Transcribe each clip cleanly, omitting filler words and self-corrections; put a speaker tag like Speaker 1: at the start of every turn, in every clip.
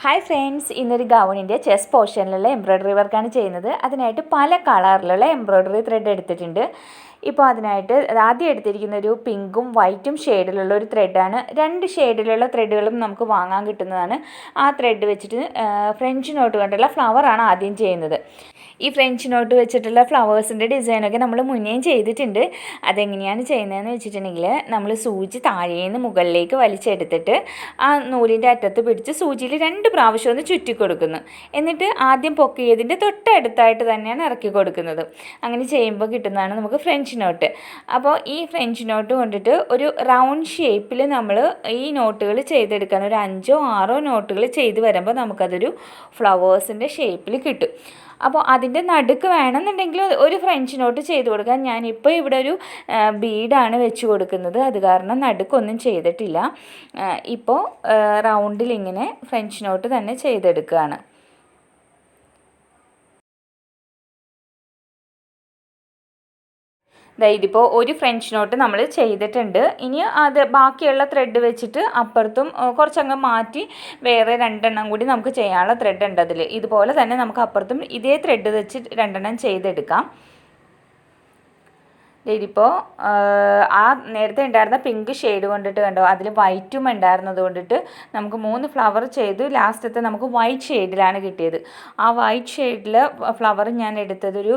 Speaker 1: Hi friends, ഇന്നൊരു ഗൗണിൻ്റെ chest പോർഷനിലുള്ള embroidery വർക്കാണ് ചെയ്യുന്നത്. അതിനായിട്ട് പല കളറിലുള്ള എംബ്രോയ്ഡറി ത്രെഡ് എടുത്തിട്ടുണ്ട്. ഇപ്പോൾ അതിനായിട്ട് ആദ്യം എടുത്തിരിക്കുന്ന ഒരു പിങ്കും വൈറ്റും ഷെയ്ഡിലുള്ള ഒരു ത്രെഡാണ്. 2 ഷെയ്ഡിലുള്ള ത്രെഡുകളും നമുക്ക് വാങ്ങാൻ കിട്ടുന്നതാണ്. ആ ത്രെഡ് വെച്ചിട്ട് ഫ്രഞ്ച് നോട്ട് കൊണ്ടുള്ള ഫ്ലവറാണ് ആദ്യം ചെയ്യുന്നത്. ഈ ഫ്രഞ്ച് നോട്ട് വെച്ചിട്ടുള്ള ഫ്ലവേഴ്സിൻ്റെ ഡിസൈനൊക്കെ നമ്മൾ മുന്നേയും ചെയ്തിട്ടുണ്ട്. അതെങ്ങനെയാണ് ചെയ്യുന്നതെന്ന് വെച്ചിട്ടുണ്ടെങ്കിൽ, നമ്മൾ സൂചി താഴേന്ന് മുകളിലേക്ക് വലിച്ചെടുത്തിട്ട് ആ നൂലിൻ്റെ അറ്റത്ത് പിടിച്ച് സൂചിയിൽ 2 പ്രാവശ്യം ഒന്ന് ചുറ്റി കൊടുക്കുന്നു. എന്നിട്ട് ആദ്യം പൊക്കിയതിൻ്റെ തൊട്ടടുത്തായിട്ട് തന്നെയാണ് ഇറക്കി കൊടുക്കുന്നത്. അങ്ങനെ ചെയ്യുമ്പോൾ കിട്ടുന്നതാണ് നമുക്ക് ഫ്രഞ്ച് നോട്ട്. അപ്പോൾ ഈ ഫ്രഞ്ച് നോട്ട് കൊണ്ടിട്ട് ഒരു റൗണ്ട് ഷേപ്പിൽ നമ്മൾ ഈ നോട്ടുകൾ ചെയ്തെടുക്കാൻ ഒരു 5ഓ 6ഓ നോട്ടുകൾ ചെയ്ത് വരുമ്പോൾ നമുക്കതൊരു ഫ്ലവേഴ്സിൻ്റെ ഷേപ്പിൽ കിട്ടും. അപ്പോൾ അതിൻ്റെ നടുക്ക് വേണമെന്നുണ്ടെങ്കിൽ ഒരു ഫ്രഞ്ച് നോട്ട് ചെയ്ത് കൊടുക്കാം. ഞാനിപ്പോൾ ഇവിടെ ഒരു ബീഡാണ് വെച്ച് കൊടുക്കുന്നത്, അത് കാരണം നടുക്കൊന്നും ചെയ്തിട്ടില്ല. ഇപ്പോൾ റൗണ്ടിൽ ഇങ്ങനെ ഫ്രഞ്ച് നോട്ട് തന്നെ ചെയ്തെടുക്കുകയാണ്. ഇതിപ്പോൾ ഒരു ഫ്രഞ്ച് നോട്ട് നമ്മൾ ചെയ്തിട്ടുണ്ട്. ഇനി അത് ബാക്കിയുള്ള ത്രെഡ് വെച്ചിട്ട് അപ്പുറത്തും കുറച്ചങ്ങ് മാറ്റി വേറെ 2 കൂടി നമുക്ക് ചെയ്യാനുള്ള ത്രെഡ് ഉണ്ട് അതിൽ. ഇതുപോലെ തന്നെ നമുക്ക് അപ്പുറത്തും ഇതേ ത്രെഡ് വെച്ച് 2 ചെയ്തെടുക്കാം. ഇതിപ്പോൾ ആ നേരത്തെ ഉണ്ടായിരുന്ന പിങ്ക് ഷെയ്ഡ് കൊണ്ടിട്ട് കണ്ടോ, അതിൽ വൈറ്റും ഉണ്ടായിരുന്നത് കൊണ്ടിട്ട് നമുക്ക് 3 ഫ്ലവർ ചെയ്തു. ലാസ്റ്റത്തെ നമുക്ക് വൈറ്റ് ഷെയ്ഡിലാണ് കിട്ടിയത്. ആ വൈറ്റ് ഷെയ്ഡിൽ ഫ്ലവർ ഞാൻ എടുത്തതൊരു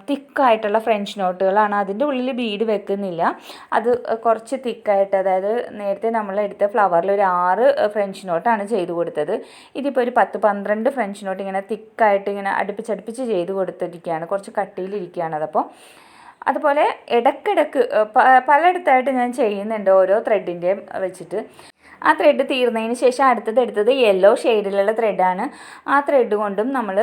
Speaker 1: തിക്കായിട്ടുള്ള ഫ്രഞ്ച് നോട്ടുകളാണ്. അതിൻ്റെ ഉള്ളിൽ ബീഡ് വെക്കുന്നില്ല, അത് കുറച്ച് തിക്കായിട്ട്, അതായത് നേരത്തെ നമ്മൾ എടുത്ത ഫ്ലവറിൽ ഒരു 6 ഫ്രഞ്ച് നോട്ടാണ് ചെയ്ത് കൊടുത്തത്. ഇതിപ്പോൾ ഒരു 10-12 ഫ്രഞ്ച് നോട്ട് ഇങ്ങനെ തിക്കായിട്ട് ഇങ്ങനെ അടുപ്പിച്ചടുപ്പിച്ച് ചെയ്ത് കൊടുത്തിരിക്കുകയാണ്. കുറച്ച് കട്ടിയിലിരിക്കുകയാണ് അതപ്പോൾ. അതുപോലെ ഇടയ്ക്കിടയ്ക്ക് പലയിടത്തായിട്ട് ഞാൻ ചെയ്യുന്നുണ്ട് ഓരോ ത്രെഡിൻ്റെയും വെച്ചിട്ട്. ആ ത്രെഡ് തീർന്നതിന് ശേഷം എടുത്തത് യെല്ലോ ഷെയ്ഡിലുള്ള ത്രെഡാണ്. ആ ത്രെഡ് കൊണ്ടും നമ്മൾ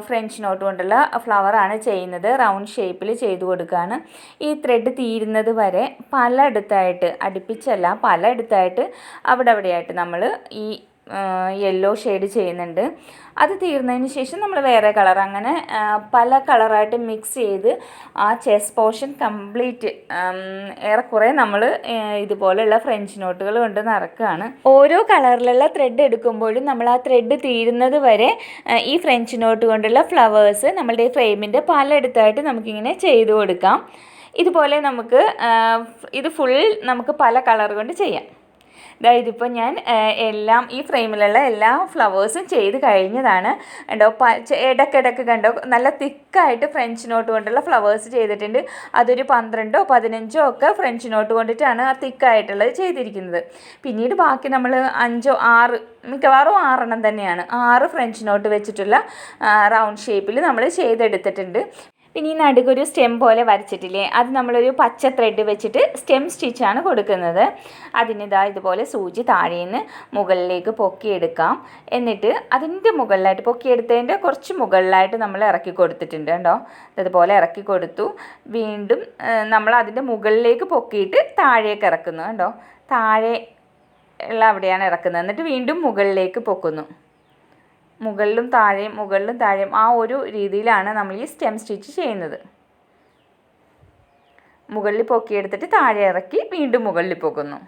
Speaker 1: ഫ്രഞ്ച് നോട്ട് കൊണ്ടുള്ള ഫ്ലവറാണ് ചെയ്യുന്നത്. റൗണ്ട് ഷേപ്പിൽ ചെയ്ത് കൊടുക്കുകയാണ്. ഈ ത്രെഡ് തീരുന്നത് വരെ പലയിടത്തായിട്ട്, അടുപ്പിച്ചല്ല പലയിടത്തായിട്ട് അവിടെയായിട്ട് നമ്മൾ ഈ യെല്ലോ ഷെയ്ഡ് ചെയ്യുന്നുണ്ട്. അത് തീർന്നതിന് ശേഷം നമ്മൾ വേറെ കളർ, അങ്ങനെ പല കളറായിട്ട് മിക്സ് ചെയ്ത് ആ ചെസ്റ്റ് പോർഷൻ കംപ്ലീറ്റ് ഏറെക്കുറെ നമ്മൾ ഇതുപോലെയുള്ള ഫ്രഞ്ച് നോട്ടുകൾ കൊണ്ട് നിറക്കുകയാണ്. ഓരോ കളറിലുള്ള ത്രെഡ് എടുക്കുമ്പോഴും നമ്മൾ ആ ത്രെഡ് തീരുന്നത് വരെ ഈ ഫ്രഞ്ച് നോട്ട് കൊണ്ടുള്ള ഫ്ലവേഴ്സ് നമ്മളുടെ ഫ്രെയിമിൻ്റെ പലയിടത്തായിട്ട് നമുക്കിങ്ങനെ ചെയ്ത് കൊടുക്കാം. ഇതുപോലെ നമുക്ക് ഇത് ഫുൾ നമുക്ക് പല കളർ കൊണ്ട് ചെയ്യാം. ഇതിപ്പോൾ ഞാൻ എല്ലാം ഈ ഫ്രെയിമിലുള്ള എല്ലാ ഫ്ലവേഴ്സും ചെയ്ത് കഴിഞ്ഞതാണ്. കണ്ടോ, ഇടയ്ക്കിടയ്ക്ക് കണ്ടോ നല്ല തിക്കായിട്ട് ഫ്രഞ്ച് നോട്ട് കൊണ്ടുള്ള ഫ്ലവേഴ്സ് ചെയ്തിട്ടുണ്ട്. അതൊരു 12ഓ 15ഓ ഒക്കെ ഫ്രഞ്ച് നോട്ട് കൊണ്ടിട്ടാണ് ആ തിക്കായിട്ടുള്ളത് ചെയ്തിരിക്കുന്നത്. പിന്നീട് ബാക്കി നമ്മൾ 5ഓ 6, മിക്കവാറും 6 തന്നെയാണ്, 6 ഫ്രഞ്ച് നോട്ട് വെച്ചിട്ടുള്ള റൗണ്ട് ഷേപ്പിൽ നമ്മൾ ചെയ്തെടുത്തിട്ടുണ്ട്. പിന്നെ ഈ നടുക്കൊരു സ്റ്റെം പോലെ വരച്ചിട്ടില്ലേ, അത് നമ്മളൊരു പച്ച ത്രെഡ് വെച്ചിട്ട് സ്റ്റെം സ്റ്റിച്ചാണ് കൊടുക്കുന്നത്. അതിനിതാ ഇതുപോലെ സൂചി താഴേന്ന് മുകളിലേക്ക് പൊക്കിയെടുക്കാം. എന്നിട്ട് അതിൻ്റെ മുകളിലായിട്ട്, പൊക്കിയെടുത്തതിൻ്റെ കുറച്ച് മുകളിലായിട്ട് നമ്മൾ ഇറക്കി കൊടുത്തിട്ടുണ്ട് കേട്ടോ. അതുപോലെ ഇറക്കി കൊടുത്തു. വീണ്ടും നമ്മൾ അതിൻ്റെ മുകളിലേക്ക് പൊക്കിയിട്ട് താഴേക്ക് ഇറക്കുന്നു കേട്ടോ. താഴെ ഉള്ള അവിടെയാണ് ഇറക്കുന്നത്. എന്നിട്ട് വീണ്ടും മുകളിലേക്ക് പൊക്കുന്നു. മുകളിലും താഴെയും ആ ഒരു രീതിയിലാണ് നമ്മൾ ഈ സ്റ്റെം സ്റ്റിച്ച് ചെയ്യുന്നത്. മുകളിൽ പൊക്കിയെടുത്തിട്ട് താഴെ ഇറക്കി വീണ്ടും മുകളിൽ പൊക്കുന്നു.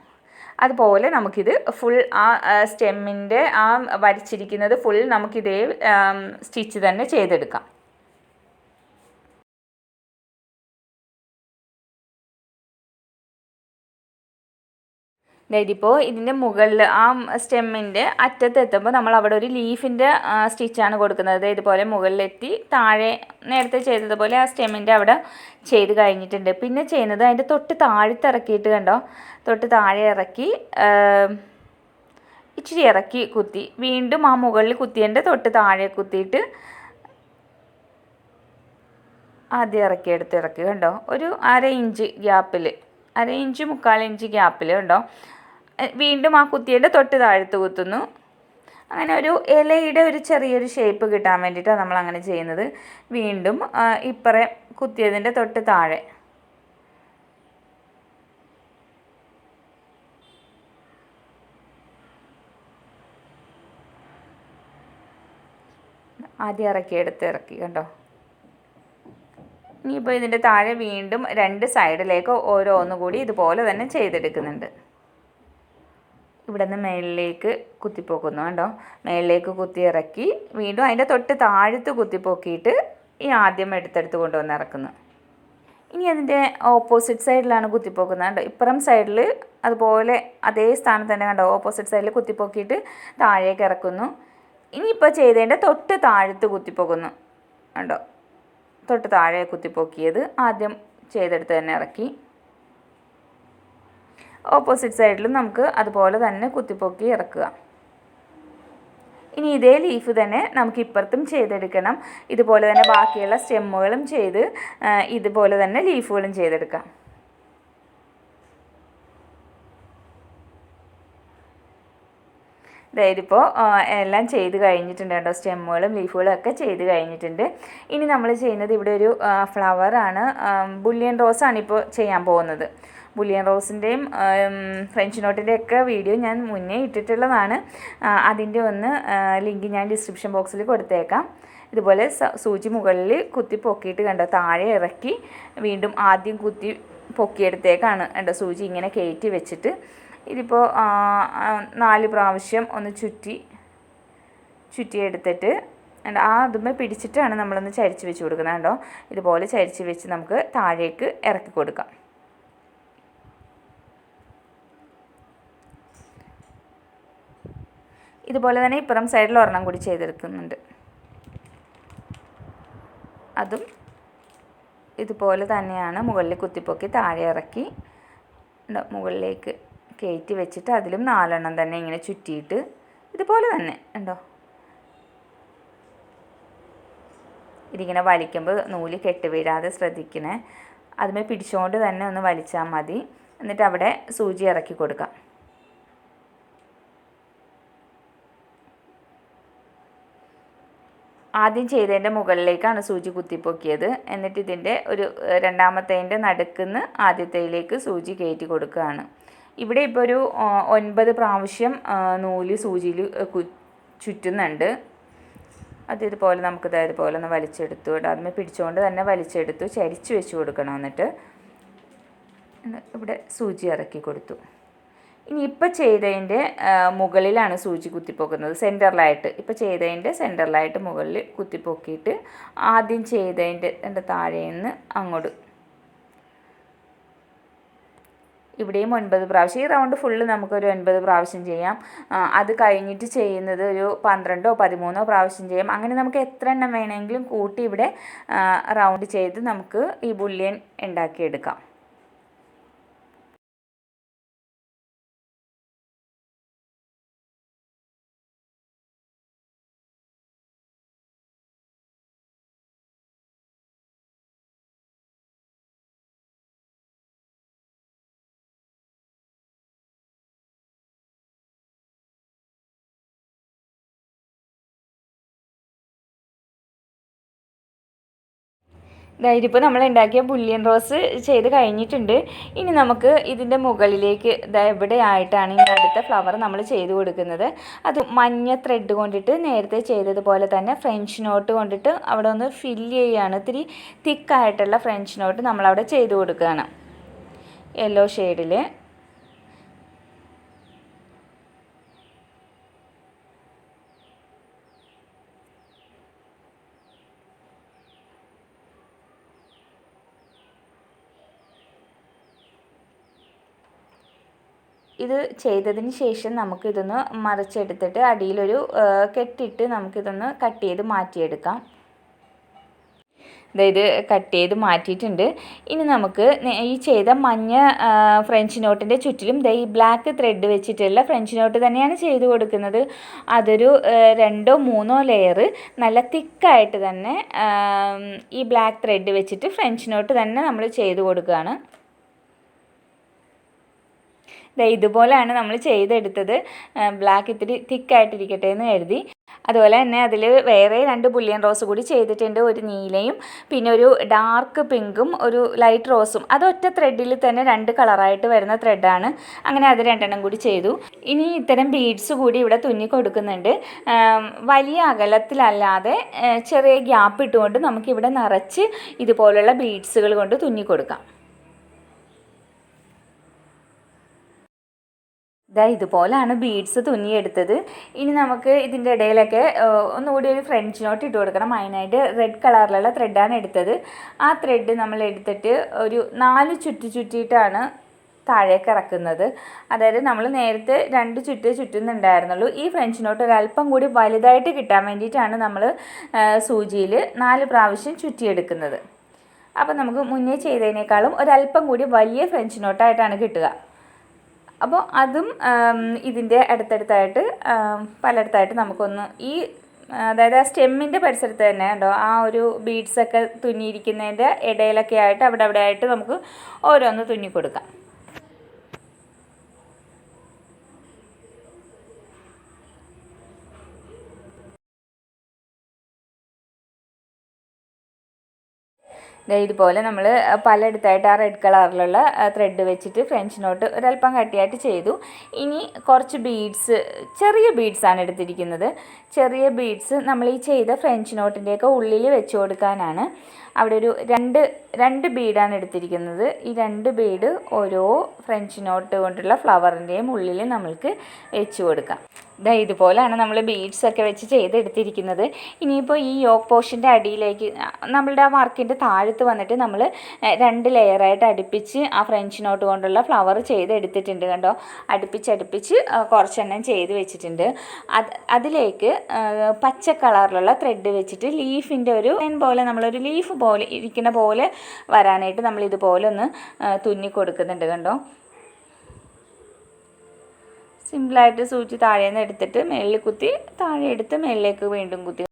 Speaker 1: അതുപോലെ നമുക്കിത് ഫുൾ ആ സ്റ്റെമ്മിൻ്റെ ആ വരച്ചിരിക്കുന്നത് ഫുൾ നമുക്കിതേ സ്റ്റിച്ച് തന്നെ ചെയ്തെടുക്കാം. ഇതിപ്പോൾ ഇതിൻ്റെ മുകളിൽ ആ സ്റ്റെമ്മിൻ്റെ അറ്റത്തെത്തുമ്പോൾ നമ്മൾ അവിടെ ഒരു ലീഫിൻ്റെ സ്റ്റിച്ചാണ് കൊടുക്കുന്നത്. ഇതുപോലെ മുകളിലെത്തി താഴെ നേരത്തെ ചെയ്തതുപോലെ ആ സ്റ്റെമ്മിൻ്റെ അവിടെ ചെയ്ത് കഴിഞ്ഞിട്ടുണ്ട്. പിന്നെ ചെയ്യുന്നത് അതിൻ്റെ തൊട്ട് താഴത്തിറക്കിയിട്ട് കണ്ടോ, തൊട്ട് താഴെ ഇറക്കി ഇച്ചിരി ഇറക്കി കുത്തി, വീണ്ടും ആ മുകളിൽ കുത്തിയതിൻ്റെ തൊട്ട് താഴെ കുത്തിയിട്ട് ആദ്യം ഇറക്കി കണ്ടോ, ഒരു 1/2 ഇഞ്ച് ഗ്യാപ്പിൽ, 1/2 ഇഞ്ച് 1/4 ഇഞ്ച് ഗ്യാപ്പിൽ കണ്ടോ, വീണ്ടും ആ കുത്തിയുടെ തൊട്ട് താഴത്ത് കുത്തുന്നു. അങ്ങനെ ഒരു ഇലയുടെ ഒരു ചെറിയൊരു ഷേപ്പ് കിട്ടാൻ വേണ്ടിയിട്ടാണ് നമ്മൾ അങ്ങനെ ചെയ്യുന്നത്. വീണ്ടും ഇപ്പറേ കുത്തിയതിൻ്റെ തൊട്ട് താഴെ ആദ്യം ഇറക്കി കണ്ടോ. ഇനിയിപ്പോൾ ഇതിൻ്റെ താഴെ വീണ്ടും 2 സൈഡിലേക്ക് ഓരോന്നുകൂടി ഇതുപോലെ തന്നെ ചെയ്തെടുക്കുന്നുണ്ട്. ഇവിടെ നിന്ന് മേളിലേക്ക് കുത്തിപ്പോക്കുന്നു കണ്ടോ. മേളിലേക്ക് കുത്തി ഇറക്കി വീണ്ടും അതിൻ്റെ തൊട്ട് താഴത്ത് കുത്തിപ്പോക്കിയിട്ട് ഈ ആദ്യം എടുത്തെടുത്ത് കൊണ്ടുവന്ന് ഇറക്കുന്നു. ഇനി അതിൻ്റെ ഓപ്പോസിറ്റ് സൈഡിലാണ് കുത്തിപ്പോക്കുന്നത് കണ്ടോ. ഇപ്പുറം സൈഡിൽ അതുപോലെ അതേ സ്ഥാനത്ത് തന്നെ കണ്ടോ, ഓപ്പോസിറ്റ് സൈഡിൽ കുത്തിപ്പോക്കിയിട്ട് താഴേക്ക് ഇറക്കുന്നു. ഇനിയിപ്പോൾ ചെയ്തതിൻ്റെ തൊട്ട് താഴത്ത് കുത്തിപ്പോക്കുന്നു കണ്ടോ. തൊട്ട് താഴെ കുത്തിപ്പോക്കിയത് ആദ്യം ചെയ്തെടുത്ത് തന്നെ ഇറക്കി. ഓപ്പോസിറ്റ് സൈഡിലും നമുക്ക് അതുപോലെ തന്നെ കുത്തിപ്പൊക്കി ഇറക്കുക. ഇനി ഇതേ ലീഫ് തന്നെ നമുക്ക് ഇപ്പുറത്തും ചെയ്തെടുക്കണം. ഇതുപോലെ തന്നെ ബാക്കിയുള്ള സ്റ്റെമ്മുകളും ചെയ്ത് ഇതുപോലെ തന്നെ ലീഫുകളും ചെയ്തെടുക്കാം. ഇതിപ്പോൾ എല്ലാം ചെയ്ത് കഴിഞ്ഞിട്ടുണ്ട് കേട്ടോ. സ്റ്റെമ്മുകളും ലീഫുകളും ഒക്കെ ചെയ്ത് കഴിഞ്ഞിട്ടുണ്ട്. ഇനി നമ്മൾ ചെയ്യുന്നത് ഇവിടെ ഒരു ഫ്ലവറാണ്. ബുള്ളിയൻ റോസാണ് ഇപ്പോൾ ചെയ്യാൻ പോകുന്നത്. ബുള്ളിയൻ റോസിൻ്റെയും ഫ്രഞ്ച് നോട്ടിൻ്റെയും ഒക്കെ വീഡിയോ ഞാൻ മുന്നേ ഇട്ടിട്ടുള്ളതാണ്. അതിൻ്റെ ഒന്ന് ലിങ്ക് ഞാൻ ഡിസ്ക്രിപ്ഷൻ ബോക്സിൽ കൊടുത്തേക്കാം. ഇതുപോലെ സൂചി മുകളിൽ കുത്തി പൊക്കിയിട്ട് കണ്ടോ താഴെ ഇറക്കി വീണ്ടും ആദ്യം കുത്തി പൊക്കിയെടുത്തേക്കാണ് കണ്ടോ. സൂചി ഇങ്ങനെ കയറ്റി വെച്ചിട്ട് ഇതിപ്പോൾ 4 പ്രാവശ്യം ഒന്ന് ചുറ്റിയെടുത്തിട്ട് അതുമ്മേ പിടിച്ചിട്ടാണ് നമ്മളൊന്ന് ചരിച്ച് വെച്ച് കൊടുക്കുന്നത് കണ്ടോ. ഇതുപോലെ ചരിച്ച് വെച്ച് നമുക്ക് താഴേക്ക് ഇറക്കി കൊടുക്കാം. ഇതുപോലെ തന്നെ ഇപ്പുറം സൈഡിൽ ഒരെണ്ണം കൂടി ചെയ്തെടുക്കുന്നുണ്ട്. അതും ഇതുപോലെ തന്നെയാണ് മുകളിൽ കുത്തിപ്പൊക്കി താഴെ ഇറക്കി മുകളിലേക്ക് കയറ്റി വെച്ചിട്ട് അതിലും 4 എണ്ണം തന്നെ ഇങ്ങനെ ചുറ്റിയിട്ട് ഇതുപോലെ തന്നെ ഉണ്ടോ. ഇതിങ്ങനെ വലിക്കുമ്പോൾ നൂല് കെട്ട് വീഴാതെ ശ്രദ്ധിക്കണേ. അതുമേ പിടിച്ചുകൊണ്ട് തന്നെ ഒന്ന് വലിച്ചാൽ മതി. എന്നിട്ട് അവിടെ സൂചി ഇറക്കി കൊടുക്കാം. ആദ്യം ചെയ്തതിൻ്റെ മുകളിലേക്കാണ് സൂചി കുത്തിപ്പൊക്കിയത്. എന്നിട്ട് ഇതിൻ്റെ ഒരു രണ്ടാമത്തേൻ്റെ നടുക്കുന്ന് ആദ്യത്തേയിലേക്ക് സൂചി കയറ്റി കൊടുക്കുകയാണ്. ഇവിടെ ഇപ്പോൾ ഒരു 9 പ്രാവശ്യം നൂല് സൂചിയിൽ ചുറ്റുന്നുണ്ട്. ഇതുപോലെ നമുക്കിത് ഇതുപോലെ ഒന്ന് വലിച്ചെടുത്തു. അതിന് പിടിച്ചുകൊണ്ട് തന്നെ വലിച്ചെടുത്തു. ചരിച്ച് വെച്ച് കൊടുക്കണം. എന്നിട്ട് ഇവിടെ സൂചി ഇറക്കി കൊടുത്തു. ഇനി ഇപ്പോൾ ചെയ്തതിൻ്റെ മുകളിലാണ് സൂചി കുത്തിപ്പൊക്കുന്നത്, സെൻറ്ററിലായിട്ട്. ഇപ്പോൾ ചെയ്തതിൻ്റെ സെൻറ്ററിലായിട്ട് മുകളിൽ കുത്തിപ്പൊക്കിയിട്ട് ആദ്യം ചെയ്തതിൻ്റെ താഴേന്ന് അങ്ങോട്ട് ഇവിടെയും 9 പ്രാവശ്യം. ഈ റൗണ്ട് ഫുള്ള് നമുക്കൊരു 9 പ്രാവശ്യം ചെയ്യാം. അത് കഴിഞ്ഞിട്ട് ചെയ്യുന്നത് ഒരു 12ഓ 13ഓ പ്രാവശ്യം ചെയ്യാം. അങ്ങനെ നമുക്ക് എത്ര എണ്ണം വേണമെങ്കിലും കൂട്ടി ഇവിടെ റൗണ്ട് ചെയ്ത് നമുക്ക് ഈ ബുള്ളിയൻ ഉണ്ടാക്കിയെടുക്കാം. ഇതിപ്പോൾ നമ്മൾ ഉണ്ടാക്കിയ ബുള്ളിയൻ റോസ് ചെയ്ത് കഴിഞ്ഞിട്ടുണ്ട്. ഇനി നമുക്ക് ഇതിൻ്റെ മുകളിലേക്ക് എവിടെ ആയിട്ടാണ് ഇനി അടുത്ത ഫ്ലവർ നമ്മൾ ചെയ്ത് കൊടുക്കുന്നത്. അത് മഞ്ഞ ത്രെഡ് കൊണ്ടിട്ട് നേരത്തെ ചെയ്തതുപോലെ തന്നെ ഫ്രഞ്ച് നോട്ട് കൊണ്ടിട്ട് അവിടെ ഒന്ന് ഫില്ല് ചെയ്യുകയാണ്. ഇത്തിരി തിക്കായിട്ടുള്ള ഫ്രഞ്ച് നോട്ട് നമ്മളവിടെ ചെയ്ത് കൊടുക്കുകയാണ് യെല്ലോ ഷെയ്ഡിൽ. ഇത് ചെയ്തതിന് ശേഷം നമുക്കിതൊന്ന് മറിച്ചെടുത്തിട്ട് അടിയിലൊരു കെട്ടിട്ട് നമുക്കിതൊന്ന് കട്ട് ചെയ്ത് മാറ്റിയെടുക്കാം. ഇത് കട്ട് ചെയ്ത് മാറ്റിയിട്ടുണ്ട്. ഇനി നമുക്ക് ഈ ചെയ്ത മഞ്ഞ ഫ്രഞ്ച് നോട്ടിൻ്റെ ചുറ്റിലും ഈ ബ്ലാക്ക് ത്രെഡ് വെച്ചിട്ടുള്ള ഫ്രഞ്ച് നോട്ട് തന്നെയാണ് ചെയ്ത് കൊടുക്കുന്നത്. അതൊരു 2ഓ 3ഓ ലെയർ നല്ല തിക്കായിട്ട് തന്നെ ഈ ബ്ലാക്ക് ത്രെഡ് വെച്ചിട്ട് ഫ്രഞ്ച് നോട്ട് തന്നെ നമ്മൾ ചെയ്ത് കൊടുക്കുകയാണ്. ഇതുപോലെയാണ് നമ്മൾ ചെയ്തെടുത്തത്. ബ്ലാക്ക് ഇത്തിരി തിക്കായിട്ടിരിക്കട്ടെ എന്ന് കരുതി. അതുപോലെ തന്നെ അതിൽ വേറെ 2 ബുള്ളിയൻ റോസ് കൂടി ചെയ്തിട്ടുണ്ട്. ഒരു നീലയും പിന്നെ ഒരു ഡാർക്ക് പിങ്കും ഒരു ലൈറ്റ് റോസും. അത് ഒറ്റ ത്രെഡിൽ തന്നെ 2 കളറായിട്ട് വരുന്ന ത്രെഡാണ്. അങ്ങനെ അത് 2 എണ്ണം കൂടി ചെയ്തു. ഇനി ഇത്തരം ബീഡ്സ് കൂടി ഇവിടെ തുന്നി കൊടുക്കുന്നുണ്ട്. വലിയ അകലത്തിലല്ലാതെ ചെറിയ ഗ്യാപ്പ് ഇട്ടുകൊണ്ട് നമുക്കിവിടെ നിറച്ച് ഇതുപോലുള്ള ബീഡ്സുകൾ കൊണ്ട് തുന്നി കൊടുക്കാം. ഇതുപോലാണ് ബീഡ്സ് തുന്നിയെടുത്തത്. ഇനി നമുക്ക് ഇതിൻ്റെ ഇടയിലൊക്കെ ഒന്നുകൂടി ഒരു ഫ്രഞ്ച് നോട്ട് ഇട്ട് കൊടുക്കണം. അതിനായിട്ട് റെഡ് കളറിലുള്ള ത്രെഡാണ് എടുത്തത്. ആ ത്രെഡ് നമ്മൾ എടുത്തിട്ട് ഒരു 4 ചുറ്റിയിട്ടാണ് താഴേക്ക് ഇറക്കുന്നത്. അതായത് നമ്മൾ നേരത്തെ 2 ചുറ്റുന്നുണ്ടായിരുന്നുള്ളൂ. ഈ ഫ്രഞ്ച് നോട്ട് ഒരല്പം കൂടി വലുതായിട്ട് കിട്ടാൻ വേണ്ടിയിട്ടാണ് നമ്മൾ സൂചിയിൽ 4 പ്രാവശ്യം ചുറ്റിയെടുക്കുന്നത്. അപ്പോൾ നമുക്ക് മുന്നേ ചെയ്തതിനേക്കാളും ഒരല്പം കൂടി വലിയ ഫ്രഞ്ച് നോട്ടായിട്ടാണ് കിട്ടുക. അപ്പോൾ അതും ഇതിൻ്റെ അടുത്തടുത്തായിട്ട് പലയിടത്തായിട്ട് നമുക്കൊന്ന് അതായത് ആ സ്റ്റെമ്മിൻ്റെ പരിസരത്ത് തന്നെ ഉണ്ടോ ആ ഒരു ബീഡ്സൊക്കെ തുന്നിയിരിക്കുന്നതിൻ്റെ ഇടയിലൊക്കെ ആയിട്ട് അവിടെ ആയിട്ട് നമുക്ക് ഓരോന്ന് തുന്നി കൊടുക്കാം. ഇതുപോലെ നമ്മൾ പലയിടത്തായിട്ട് ആ റെഡ് കളറിലുള്ള ത്രെഡ് വെച്ചിട്ട് ഫ്രഞ്ച് നോട്ട് ഒരല്പം കട്ടിയായിട്ട് ചെയ്തു. ഇനി കുറച്ച് ബീഡ്സ്, ചെറിയ ബീഡ്സാണ് എടുത്തിരിക്കുന്നത്. ചെറിയ ബീഡ്സ് നമ്മൾ ഈ ചെയ്ത ഫ്രഞ്ച് നോട്ടിൻ്റെയൊക്കെ ഉള്ളിൽ വെച്ച് കൊടുക്കാനാണ്. അവിടെ ഒരു രണ്ട് ബീഡാണ് എടുത്തിരിക്കുന്നത്. ഈ 2 ബീഡ് ഓരോ ഫ്രഞ്ച് നോട്ട് കൊണ്ടുള്ള ഫ്ലവറിൻ്റെയും ഉള്ളിൽ നമ്മൾക്ക് വെച്ച് കൊടുക്കാം. ഇതുപോലെയാണ് നമ്മൾ ബീഡ്സൊക്കെ വെച്ച് ചെയ്തെടുത്തിരിക്കുന്നത്. ഇനിയിപ്പോൾ ഈ യോക്ക് പോർഷൻ്റെ അടിയിലേക്ക് നമ്മളുടെ ആ വർക്കിൻ്റെ താഴത്ത് വന്നിട്ട് നമ്മൾ 2 ലെയറായിട്ട് അടുപ്പിച്ച് ആ ഫ്രഞ്ച് നോട്ട് കൊണ്ടുള്ള ഫ്ലവർ ചെയ്തെടുത്തിട്ടുണ്ട്. കണ്ടോ, അടുപ്പിച്ച് കുറച്ചെണ്ണം ചെയ്ത് വെച്ചിട്ടുണ്ട്. അതിലേക്ക് പച്ച കളറിലുള്ള ത്രെഡ് വെച്ചിട്ട് ലീഫിൻ്റെ ഒരു പോലെ നമ്മളൊരു ലീഫ് പോലെ ഇരിക്കുന്ന പോലെ വരാനായിട്ട് നമ്മൾ ഇതുപോലെ ഒന്ന് തുന്നി കൊടുക്കുന്നുണ്ട്. കണ്ടോ, സിമ്പിളായിട്ട് സൂചി താഴേന്ന് എടുത്തിട്ട് മേളിൽ കുത്തി, താഴെ എടുത്ത് മേളിലേക്ക് വീണ്ടും കുത്തി.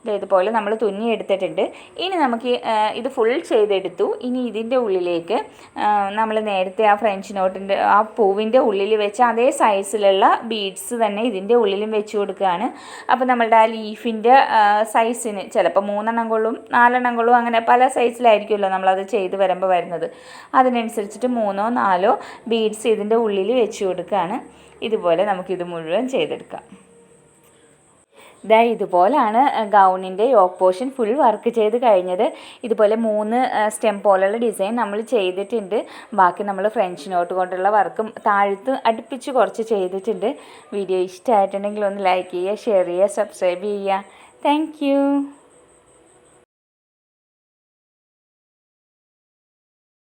Speaker 1: ഇതുപോലെ നമ്മൾ തുന്നി എടുത്തിട്ടുണ്ട്. ഇനി നമുക്ക് ഇത് ഫുൾ ചെയ്തെടുത്തു. ഇനി ഇതിൻ്റെ ഉള്ളിലേക്ക് നമ്മൾ നേരത്തെ ആ ഫ്രഞ്ച് നോട്ടിൻ്റെ ആ പൂവിൻ്റെ ഉള്ളിൽ വെച്ച് അതേ സൈസിലുള്ള ബീഡ്സ് തന്നെ ഇതിൻ്റെ ഉള്ളിലും വെച്ച് കൊടുക്കുകയാണ്. അപ്പോൾ നമ്മളുടെ ആ ലീഫിൻ്റെ സൈസിന് ചിലപ്പോൾ 3 എണ്ണം കൊള്ളും, 4 എണ്ണം കൊള്ളും, അങ്ങനെ പല സൈസിലായിരിക്കുമല്ലോ നമ്മളത് ചെയ്ത് വരുമ്പോൾ വരുന്നത്. അതിനനുസരിച്ചിട്ട് 3ഓ 4ഓ ബീഡ്സ് ഇതിൻ്റെ ഉള്ളിൽ വെച്ച് കൊടുക്കുകയാണ്. ഇതുപോലെ നമുക്കിത് മുഴുവൻ ചെയ്തെടുക്കാം. ഇതുപോലാണ് ഗൗണിൻ്റെ യോക്ക് പോർഷൻ ഫുൾ വർക്ക് ചെയ്ത് കഴിഞ്ഞത്. ഇതുപോലെ 3 സ്റ്റെം പോലുള്ള ഡിസൈൻ നമ്മൾ ചെയ്തിട്ടുണ്ട്. ബാക്കി നമ്മൾ ഫ്രഞ്ച് നോട്ട് കൊണ്ടുള്ള വർക്കും താഴത്ത് അടുപ്പിച്ച് കുറച്ച് ചെയ്തിട്ടുണ്ട്. വീഡിയോ ഇഷ്ടമായിട്ടുണ്ടെങ്കിൽ ഒന്ന് ലൈക്ക് ചെയ്യുക, ഷെയർ ചെയ്യുക, സബ്സ്ക്രൈബ് ചെയ്യുക. താങ്ക്